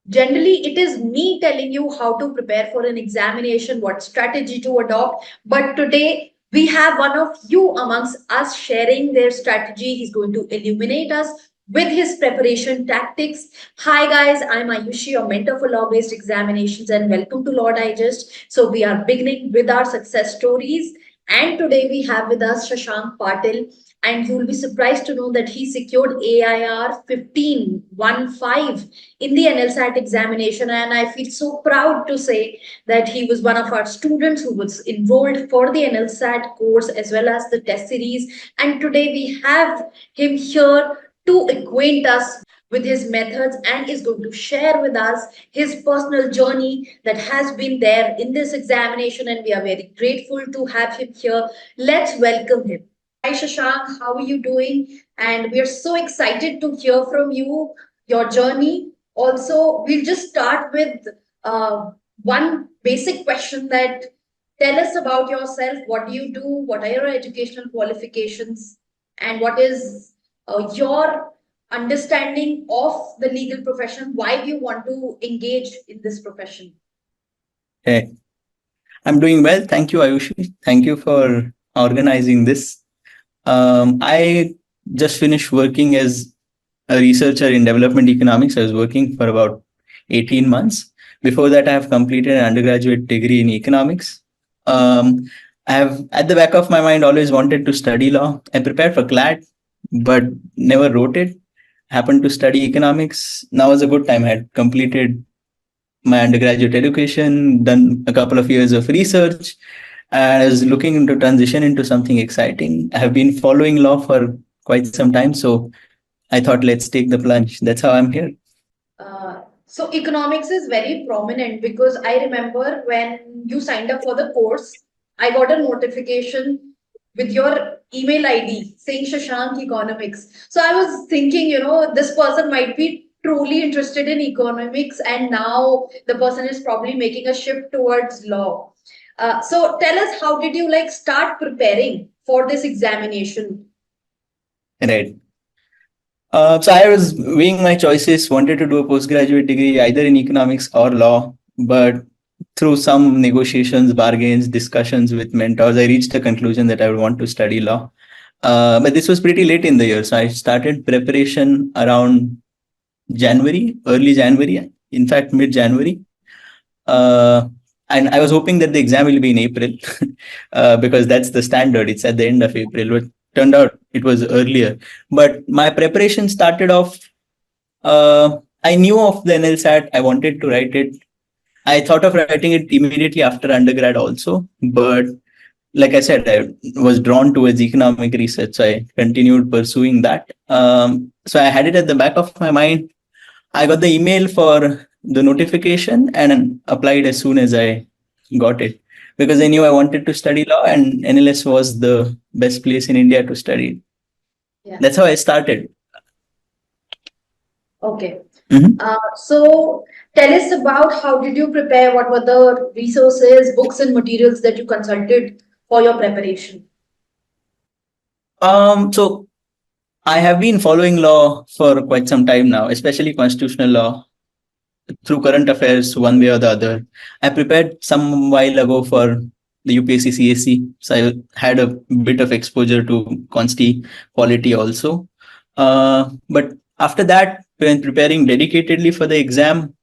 Generally, it is me telling you how to prepare for an examination, what strategy to adopt. But today, we have one of you amongst us sharing their strategy. He's going to illuminate us with his preparation tactics. Hi, guys, I'm Ayushi, your mentor for law based examinations, and welcome to Law Digest. So, we are beginning with our success stories. And today, we have with us Shashank Patil, and you will be surprised to know that he secured AIR 15 in the NLSAT examination. And I feel so proud to say that he was one of our students who was enrolled for the NLSAT course as well as the test series. And today we have him here to acquaint us with his methods and is going to share with us his personal journey that has been there in this examination. And we are very grateful to have him here. Let's welcome him. Hi, Shashank. How are you doing? And we are so excited to hear from you, your journey. Also, we'll just start with one basic question that tell us about yourself. What do you do? What are your educational qualifications? And what is your understanding of the legal profession? Why do you want to engage in this profession? Hey, I'm doing well. Thank you, Ayushi. Thank you for organizing this. I just finished working as a researcher in development economics. I was working for about 18 months. Before that, I have completed an undergraduate degree in economics. I have, at the back of my mind, always wanted to study law. I prepared for CLAT, but never wrote it. Happened to study economics. Now was a good time. I had completed my undergraduate education, done a couple of years of research, and I was looking to transition into something exciting. I have been following law for quite some time, so I thought let's take the plunge. That's how I'm here. So economics is very prominent because I remember when you signed up for the course, I got a notification with your email ID saying Shashank Economics. So I was thinking, this person might be truly interested in economics, and now the person is probably making a shift towards law. So tell us, how did you like start preparing for this examination? Right. So I was weighing my choices, wanted to do a postgraduate degree either in economics or law, but through some negotiations, bargains, discussions with mentors, I reached the conclusion that I would want to study law. But this was pretty late in the year, so I started preparation around January, early January, in fact, mid-January. And I was hoping that the exam will be in April because that's the standard. It's at the end of April. But turned out it was earlier. But my preparation started off. I knew of the NLSAT. I wanted to write it. I thought of writing it immediately after undergrad also. But like I said, I was drawn towards economic research. So I continued pursuing that. So I had it at the back of my mind. I got the email for the notification and applied as soon as I got it because I knew I wanted to study law and NLS was the best place in India to study. Yeah. That's how I started. Okay. So tell us about how did you prepare? What were the resources, books, and materials that you consulted for your preparation? So I have been following law for quite some time now, especially constitutional law, through current affairs one way or the other. I prepared some while ago for the UPSC CSC, so I had a bit of exposure to consti polity also. But after that, when preparing dedicatedly for the exam,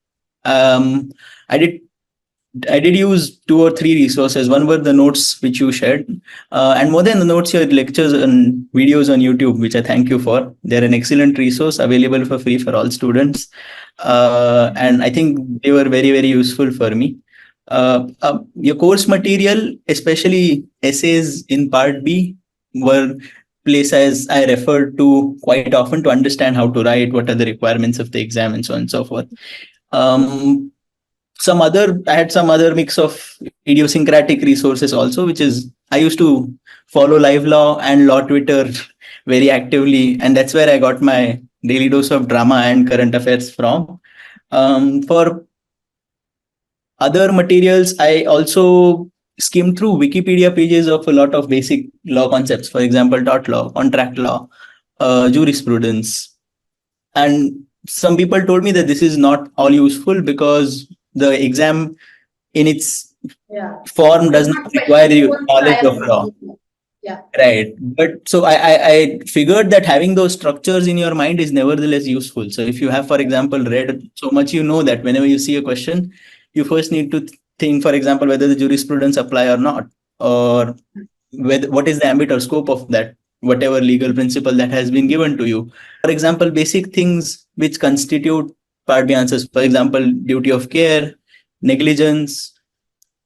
I did use 2 or 3 resources. One were the notes which you shared, and more than the notes, your lectures and videos on YouTube, which I thank you for. They're an excellent resource available for free for all students, and I think they were very, very useful for me. Your course material, especially essays in Part B, were places I referred to quite often to understand how to write, what are the requirements of the exam, and so on and so forth. I had some other mix of idiosyncratic resources also, which is I used to follow live law and law Twitter very actively, and that's where I got my daily dose of drama and current affairs from. For other materials, I also skimmed through Wikipedia pages of a lot of basic law concepts, for example, tort law, contract law, jurisprudence. And some people told me that this is not all useful because the exam in its Yeah. form It's does not not require questioning you one's knowledge prior of law. knowledge. Yeah. Right. But so I figured that having those structures in your mind is nevertheless useful. So if you have, for example, read so much, you know that whenever you see a question, you first need to think, for example, whether the jurisprudence apply or not, or whether what is the ambit or scope of that, whatever legal principle that has been given to you. For example, basic things which constitute Part B answers, for example, duty of care, negligence,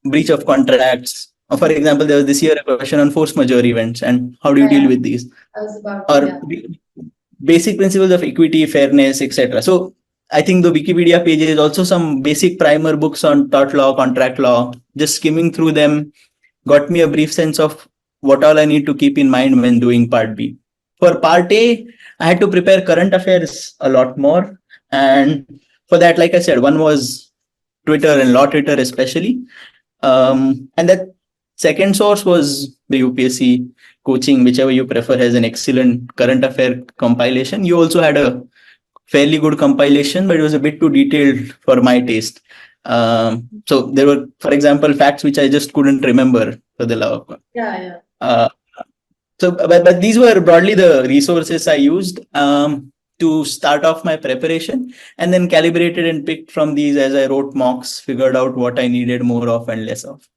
breach of contracts. For example, there was this year a question on force majeure events and how do you Yeah, deal yeah. with these, I was about to, or yeah. basic principles of equity, fairness, etc. So I think the Wikipedia page is also some basic primer books on tort law, contract law. Just skimming through them got me a brief sense of what all I need to keep in mind when doing Part B. For Part A, I had to prepare current affairs a lot more. And for that, like I said, one was Twitter and law Twitter especially. And that second source was the UPSC coaching, whichever you prefer, has an excellent current affair compilation. You also had a fairly good compilation, but it was a bit too detailed for my taste. So there were, for example, facts which I just couldn't remember for the love of God. Yeah, yeah. Uh, but these were broadly the resources I used to start off my preparation, and then calibrated and picked from these as I wrote mocks, figured out what I needed more of and less of.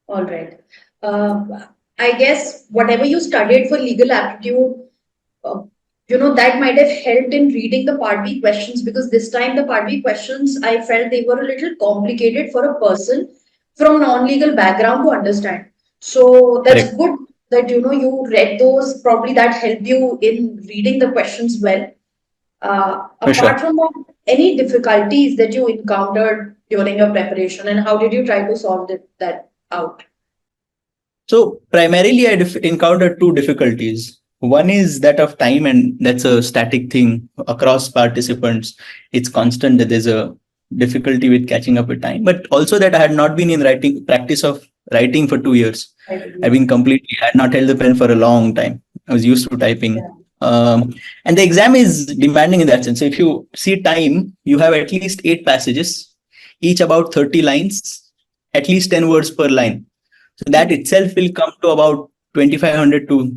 All right. I guess whatever you studied for legal aptitude, uh, that might have helped in reading the Part B questions, because this time the Part B questions, I felt they were a little complicated for a person from non-legal background to understand. So that's Correct. good that you read those. Probably that helped you in reading the questions well. For Apart sure. from that, any difficulties that you encountered during your preparation, and how did you try to solve that out? So primarily, I encountered two difficulties. One is that of time, and that's a static thing across participants. It's constant that there's a difficulty with catching up with time, but also that I had not been in writing practice of writing for 2 years. I I've believe. been completely I had not held the pen for a long time. I was used to typing. Yeah. And the exam is demanding in that sense. So if you see time, you have at least 8 passages, each about 30 lines, at least 10 words per line. So that Hmm. itself will come to about 2,500 to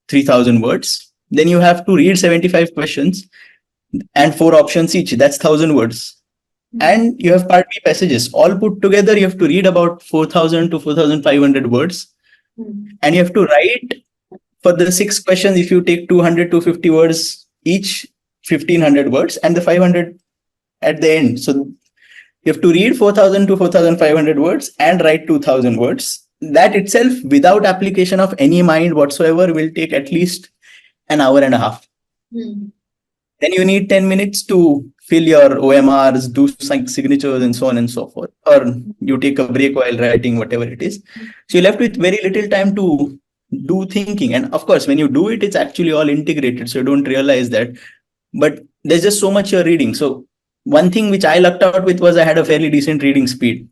3,000 words. Then you have to read 75 questions and 4 options each. That's 1,000 words. Hmm. And you have Part B passages. All put together, you have to read about 4,000 to 4,500 words. Hmm. And you have to write for the 6 questions. If you take 200 to 50 words each, 1,500 words, and the 500 at the end. So you have to read 4,000 to 4,500 words and write 2,000 words. That itself, without application of any mind whatsoever, will take at least an hour and a half. Hmm. Then you need 10 minutes to fill your OMRs, do signatures, and so on and so forth. Or you take a break while writing, whatever it is. So you're left with very little time to do thinking. And of course, when you do it, it's actually all integrated. So you don't realize that. But there's just so much you're reading. So one thing which I lucked out with was I had a fairly decent reading speed.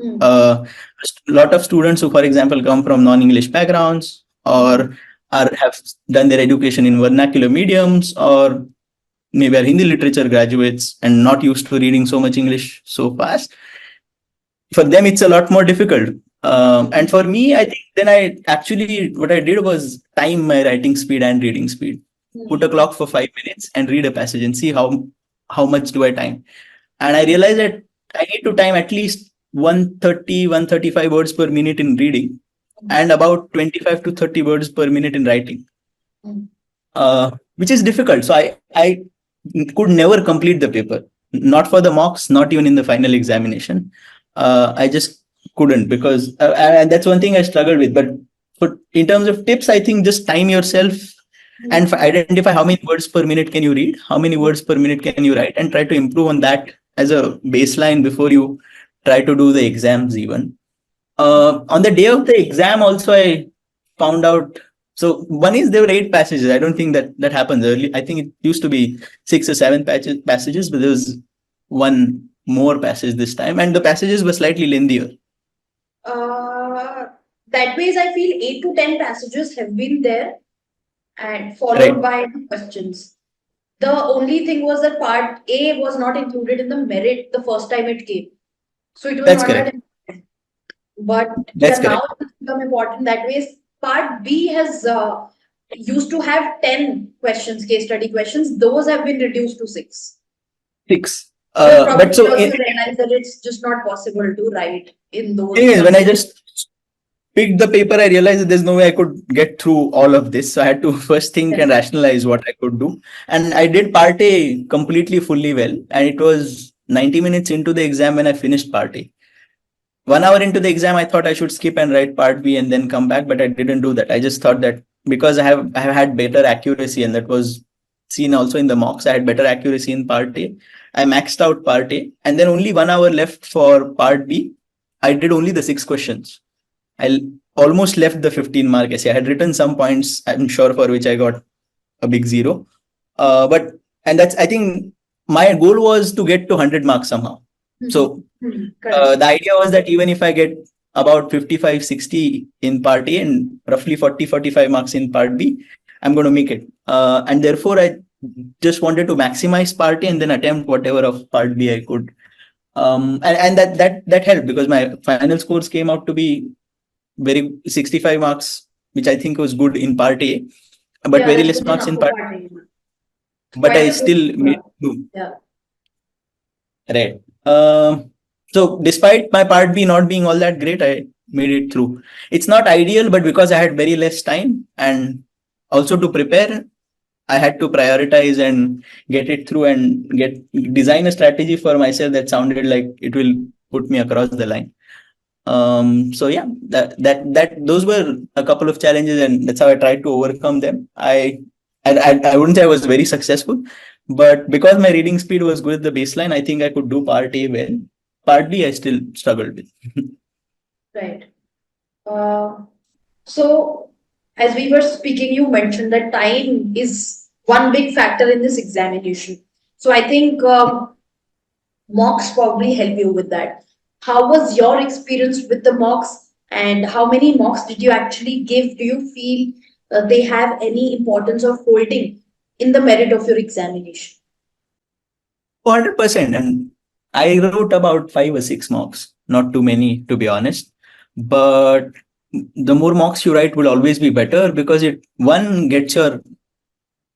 Hmm. A lot of students who, for example, come from non-English backgrounds or have done their education in vernacular mediums, or maybe are Hindi literature graduates and not used to reading so much English so fast. For them, it's a lot more difficult. And for me, I think then I actually what I did was time my writing speed and reading speed. Put a Hmm. clock for 5 minutes and read a passage and see how much do I time. And I realized that I need to time at least 130, 135 words per minute in reading and about 25 to 30 words per minute in writing, Hmm. which is difficult. So I could never complete the paper, not for the mocks, not even in the final examination. I just couldn't because, and that's one thing I struggled with. But in terms of tips, I think just time yourself and identify how many words per minute can you read, how many words per minute can you write, and try to improve on that as a baseline before you try to do the exams even. On the day of the exam, also I found out. So one is there were 8 passages. I don't think that happens early. I think it used to be 6 or 7 passages, but there was one more passage this time, and the passages were slightly lengthier. Uh, that ways, I feel 8 to 10 passages have been there and followed Right. by the questions. The only thing was that part A was not included in the merit the first time it came. So it was That's not that correct. important. But yeah, That's now correct. it's become important that way. Part B has used to have 10 questions, case study questions. Those have been reduced to 6. Six. You'll But probably so also realize that it's just not possible to write in those anyways, when I quantities. just picked the paper, I realized that there's no way I could get through all of this. So I had to first think Yeah. and rationalize what I could do. And I did part A completely fully well. And it was 90 minutes into the exam when I finished part A. 1 hour into the exam, I thought I should skip and write part B and then come back, but I didn't do that. I just thought that because I have had better accuracy, and that was seen also in the mocks. I had better accuracy in part A. I maxed out part A, and then only 1 hour left for part B. I did only the 6 questions. I almost left the 15 mark essay. I had written some points, I'm sure, for which I got a big zero. But and that's, I think my goal was to get to 100 marks somehow. So Correct. the idea was that even if I get about 55, 60 in part A and roughly 40, 45 marks in part B, I'm going to make it. And therefore, I just wanted to maximize part A and then attempt whatever of part B I could. And that helped because my final scores came out to be very 65 marks, which I think was good in part A, but Yeah, very that's less good marks enough in for part. part A. But Quite I a good. still made through. Yeah. Right. So despite my part B not being all that great, I made it through. It's not ideal, but because I had very less time and also to prepare, I had to prioritize and get it through and design a strategy for myself that sounded like it will put me across the line. So yeah, that those were a couple of challenges, and that's how I tried to overcome them. I wouldn't say I was very successful, but because my reading speed was good at the baseline, I think I could do part A well. Part B, I still struggled with. Right. Uh, so, as we were speaking, you mentioned that time is one big factor in this examination. So, I think mocks probably help you with that. How was your experience with the mocks, and how many mocks did you actually give? Do you feel they have any importance of holding in the merit of your examination? 100%. And I wrote about 5 or 6 mocks, not too many, to be honest. But the more mocks you write will always be better because it one gets your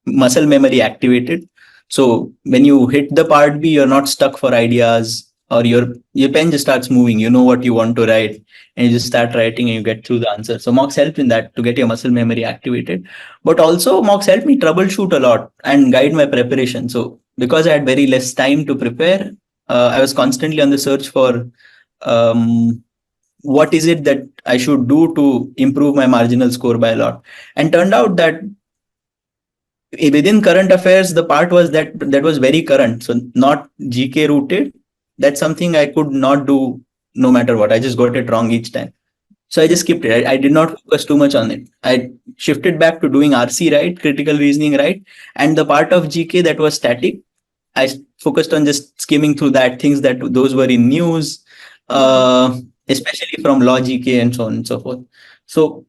muscle memory activated. So when you hit the part B, you're not stuck for ideas, or your pen just starts moving. You know what you want to write, and you just start writing and you get through the answer. So mocks help in that to get your muscle memory activated. But also mocks help me troubleshoot a lot and guide my preparation. So because I had very less time to prepare, I was constantly on the search for what is it that I should do to improve my marginal score by a lot. And turned out that within current affairs, the part was that was very current, so not GK rooted. That's something I could not do no matter what. I just got it wrong each time, so I just skipped it. I did not focus too much on it. I shifted back to doing RC right, critical reasoning right, and the part of GK that was static, I focused on just skimming through that, things that those were in news, uh, especially from law GK and so on and so forth. So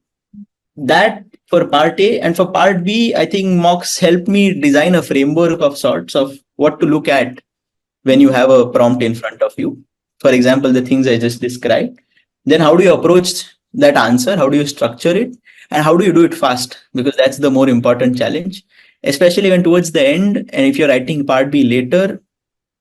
that for part A. And for part B, I think mocks help me design a framework of sorts of what to look at when you have a prompt in front of you. For example, the things I just described. Then how do you approach that answer? How do you structure it? And how do you do it fast? Because that's the more important challenge, especially when towards the end, and if you're writing part B later,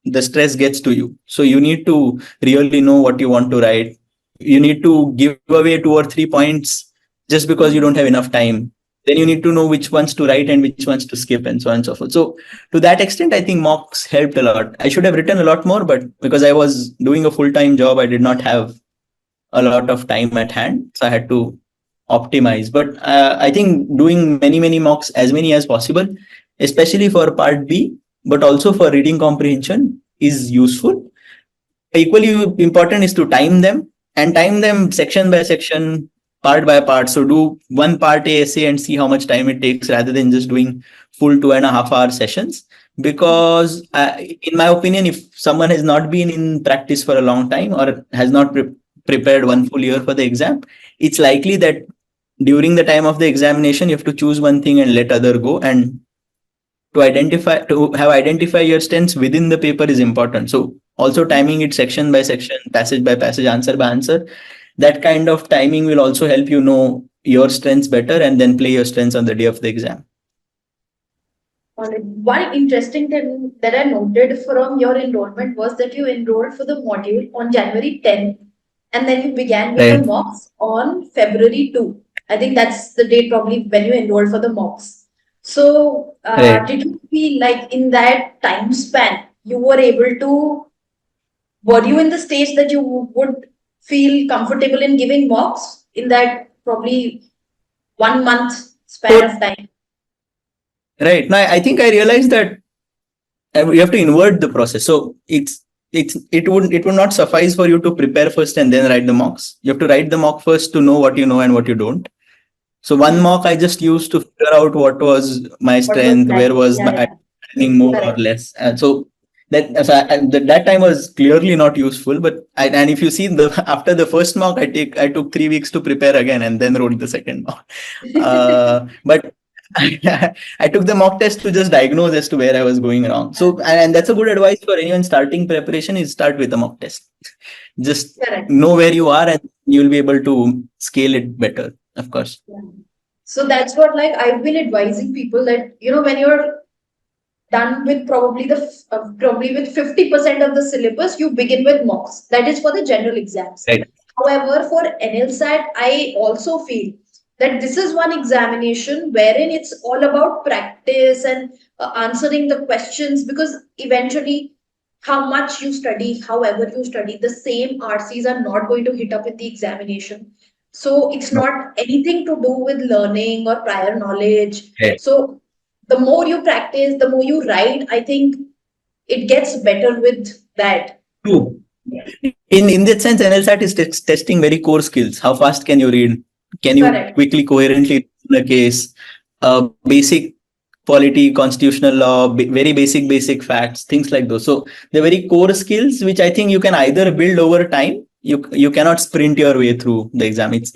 the stress gets to you. So you need to really know what you want to write. You need to give away 2 or 3 points just because you don't have enough time. Then you need to know which ones to write and which ones to skip and so on and so forth. So to that extent, I think mocks helped a lot. I should have written a lot more, but because I was doing a full-time job, I did not have a lot of time at hand. So I had to optimize. But I think doing many mocks, as many as possible, especially for part B, but also for reading comprehension, is useful. Equally important is to time them, and time them section by section, part by part. So do one part A essay and see how much time it takes rather than just doing full 2.5 hour sessions. Because in my opinion, if someone has not been in practice for a long time or has not prepared one full year for the exam, it's likely that during the time of the examination, you have to choose one thing and let other go. And to have identify your strengths within the paper is important. So also timing it section by section, passage by passage, answer by answer. That kind of timing will also help you know your strengths better and then play your strengths on the day of the exam. One interesting thing that I noted from your enrollment was that you enrolled for the module on January 10th and then you began with the Right. mocks on February 2. I think that's the date probably when you enrolled for the mocks. So, Right. did you feel like in that time span you were able to, were you in the stage that you would feel comfortable in giving mocks in that probably 1 month span So of time? right now, I think I realized that you have to invert the process. So it would not suffice for you to prepare first and then write the mocks. You have to write the mock first to know what you know and what you don't. So one Hmm. mock I just used to figure out what was my What was strength, that? where was Yeah, my yeah. timing more or Correct. less. And so that time was clearly not useful. But and if you see the after the first mock, I took 3 weeks to prepare again and then wrote the second mock. But I took the mock test to just diagnose as to where I was going wrong. So and that's a good advice for anyone starting preparation is start with a mock test. Just Correct. know where you are and you'll be able to scale it better, of course. Yeah. So that's what like I've been advising people that when you're done with probably with 50% of the syllabus, you begin with mocks. That is for the general exams. Right. However, for NLSAT, I also feel that this is one examination wherein it's all about practice and answering the questions because eventually how much you study, however you study, the same RCs are not going to hit up in the examination. So it's No. not anything to do with learning or prior knowledge. Right. So the more you practice, the more you write, I think it gets better with that. True. In that sense, NLSAT is testing very core skills. How fast can you read? Can you Correct. quickly, coherently read the case? Basic polity, constitutional law, very basic facts, things like those. So they're very core skills, which I think you can either build over time. You cannot sprint your way through the exam. It's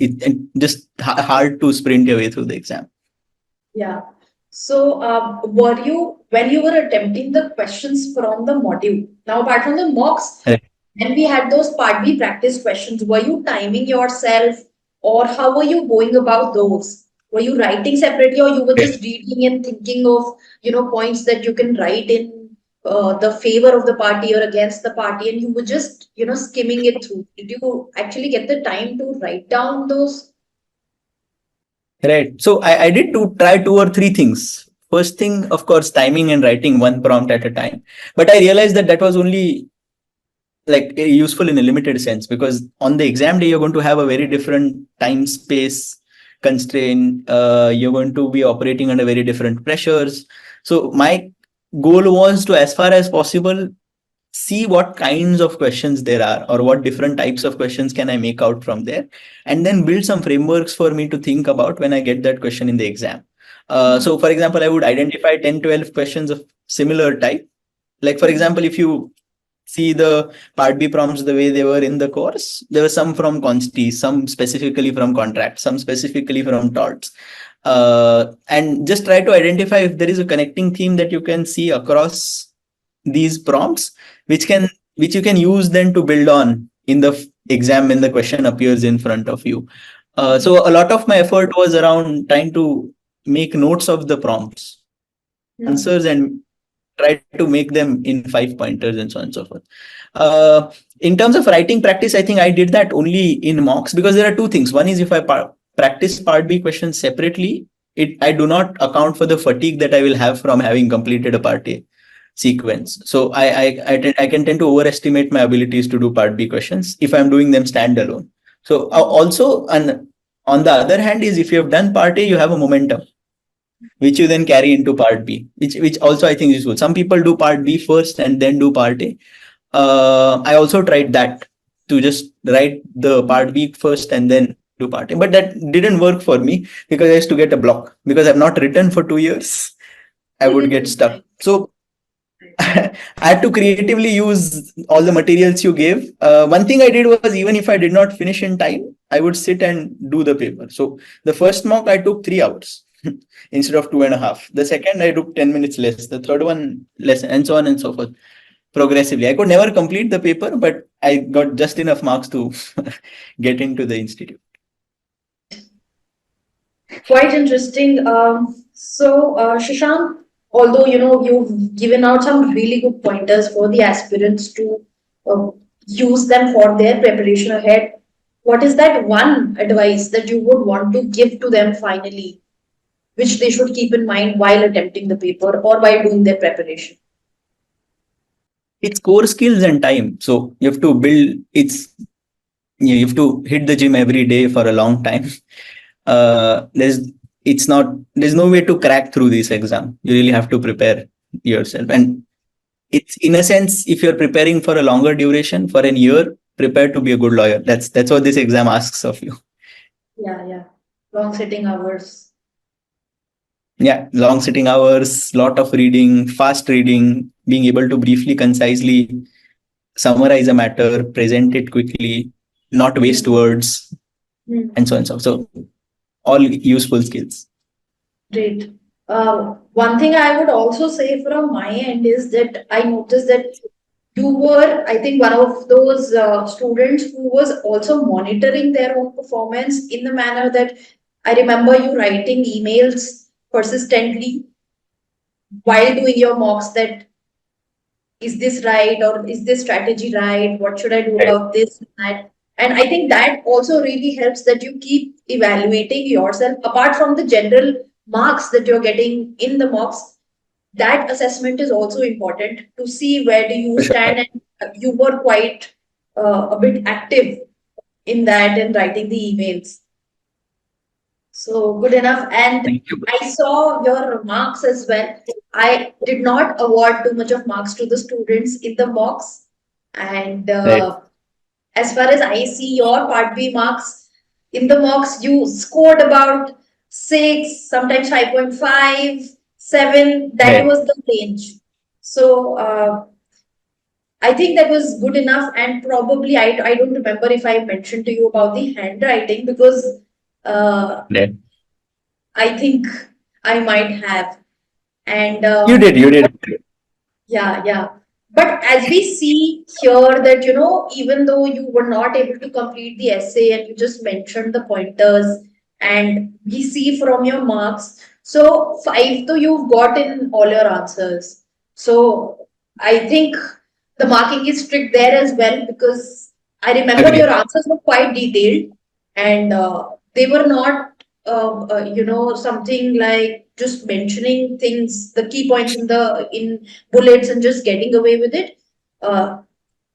just hard to sprint your way through the exam. Yeah. So, were you, when you were attempting the questions from the module, now apart from the mocks, Right. when we had those part B practice questions, were you timing yourself or how were you going about those? Were you writing separately or you were just reading and thinking of, points that you can write in the favor of the party or against the party and you were just, skimming it through? Did you actually get the time to write down those? Right. So I did try two or three things. First thing, of course, timing and writing one prompt at a time. But I realized that that was only like useful in a limited sense because on the exam day you're going to have a very different time space constraint. You're going to be operating under very different pressures. So my goal was to, as far as possible, see what kinds of questions there are or what different types of questions can I make out from there and then build some frameworks for me to think about when I get that question in the exam. So for example, I would identify 10-12 questions of similar type. Like for example, if you see the part B prompts the way they were in the course, there were some from consti, some specifically from contract, some specifically from torts. And just try to identify if there is a connecting theme that you can see across these prompts, which can which you can use then to build on in the exam when the question appears in front of you. So a lot of my effort was around trying to make notes of the prompts, answers, and try to make them in 5 pointers and so on and so forth. Uh, in terms of writing practice, I think I did that only in mocks because there are two things. One is if I practice part B questions separately, I do not account for the fatigue that I will have from having completed a part A sequence. So I can tend to overestimate my abilities to do part B questions if I'm doing them standalone. So also, and on the other hand, is if you have done part A, you have a momentum which you then carry into part B, which also I think is useful. Some people do part B first and then do part A. I also tried that to just write the part B first and then do part A, but that didn't work for me because I used to get a block because I've not written for 2 years. I would get stuck. So I had to creatively use all the materials you gave. One thing I did was even if I did not finish in time, I would sit and do the paper. So the first mock I took 3 hours. instead of 2.5. The second I took 10 minutes less, the third one less, and so on and so forth. Progressively, I could never complete the paper, but I got just enough marks to get into the institute. Right. Quite interesting. Shashank, although you've given out some really good pointers for the aspirants to uh, use them for their preparation ahead, what is that one advice that you would want to give to them finally, which they should keep in mind while attempting the paper or while doing their preparation? It's core skills and time. So you have to build. You have to hit the gym every day for a long time. There's no way to crack through this exam. You really have to prepare yourself, and it's in a sense, if you're preparing for a longer duration, for an year, prepare to be a good lawyer. That's what this exam asks of you. Yeah, yeah. Long sitting hours. Yeah, long sitting hours, lot of reading, fast reading, being able to briefly, concisely summarize a matter, present it quickly, not waste Hmm. words, Hmm. and so on and so on. So all useful skills. Great. One thing I would also say from my end is that I noticed that you were, I think, one of those students who was also monitoring their own performance in the manner that I remember you writing emails persistently while doing your mocks that is this right or is this strategy right? What should I do Right. about this and that? And I think that also really helps that you keep evaluating yourself apart from the general marks that you're getting in the mocks. That assessment is also important to see where do you For sure. stand, and you were quite a bit active in that and writing the emails. So good enough. And Thank you. I saw your marks as well. I did not award too much of marks to the students in the mocks. And Right. as far as I see your Part B marks in the mocks, you scored about 6, sometimes 5.5, 7. That Right. was the range. So I think that was good enough. And probably I don't remember if I mentioned to you about the handwriting because uh, Right. I think I might have. And You did. You did. yeah, yeah. But as we see here that, even though you were not able to complete the essay and you just mentioned the pointers, and we see from your marks, so 5 though you've got in all your answers. So I think the marking is strict there as well because I remember your Agree. answers were quite detailed and they were not, something like just mentioning things, the key points in bullets and just getting away with it. Uh,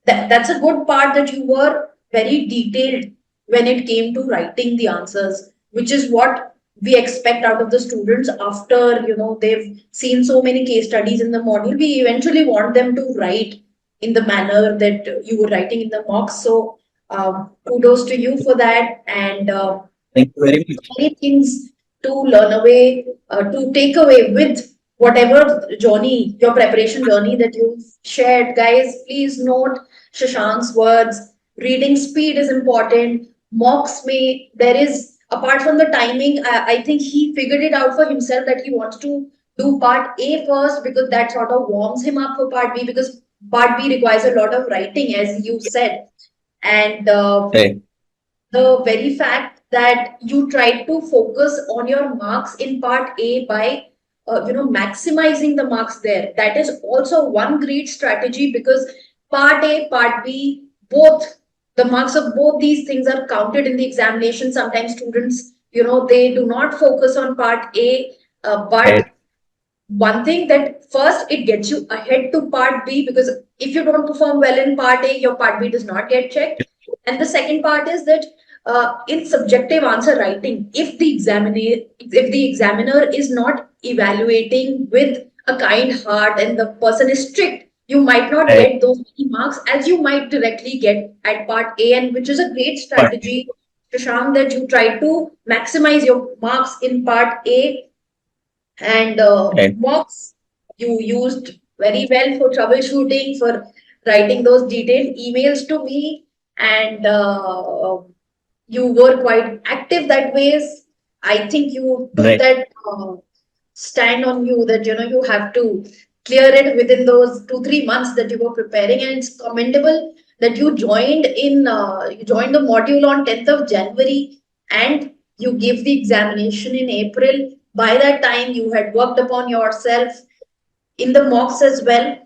that's a good part that you were very detailed when it came to writing the answers, which is what we expect out of the students after they've seen so many case studies in the module. We eventually want them to write in the manner that you were writing in the mocks. So kudos to you for that. And Thank you very much. many things to learn away, to take away with whatever journey, your preparation journey that you've shared. Guys, please note Shashank's words. Reading speed is important. Mocks may, there is, apart from the timing, I think he figured it out for himself that he wants to do part A first because that sort of warms him up for part B because part B requires a lot of writing, as you said. And Right. the very fact that you try to focus on your marks in part A by maximizing the marks there, that is also one great strategy because part A, part B, both the marks of both these things are counted in the examination. Sometimes students, they do not focus on part A, but Right. one thing that first it gets you ahead to part B because if you don't perform well in part A, your part B does not get checked. And the second part is that in subjective answer writing, if the examiner is not evaluating with a kind heart and the person is strict, you might not Right. get those many marks as you might directly get at part A, and which is a great But strategy, Shashank, that you try to maximize your marks in part A and right. mocks you used very well for troubleshooting, for writing those detailed emails to me, and you were quite active that ways. I think you took Right. that. stand on you that you have to clear it within those 2 3 months that you were preparing, and it's commendable that you joined the module on 10th of January, and you gave the examination in April. By that time you had worked upon yourself in the mocks as well.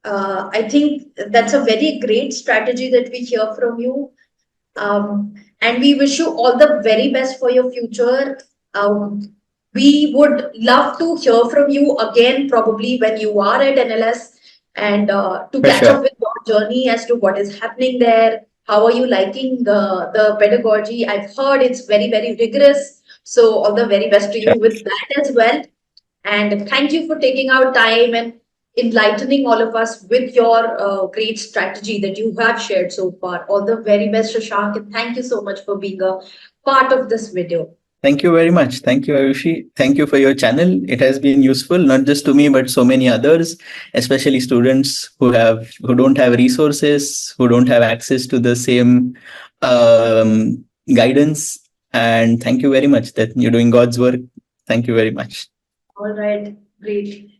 I think that's a very great strategy that we hear from you. And we wish you all the very best for your future. We would love to hear from you again, probably when you are at NLS, and to For catch up sure. with your journey as to what is happening there. How are you liking the pedagogy? I've heard it's very, very rigorous. So, all the very best to Sure. you with that as well. And thank you for taking out time and enlightening all of us with your great strategy that you have shared so far. All the very best, Shashank, and thank you so much for being a part of this video. Thank you very much. Thank you, Ayushi. Thank you for your channel. It has been useful, not just to me, but so many others, especially students who don't have resources, who don't have access to the same guidance. And thank you very much that you're doing God's work. Thank you very much. All right, great.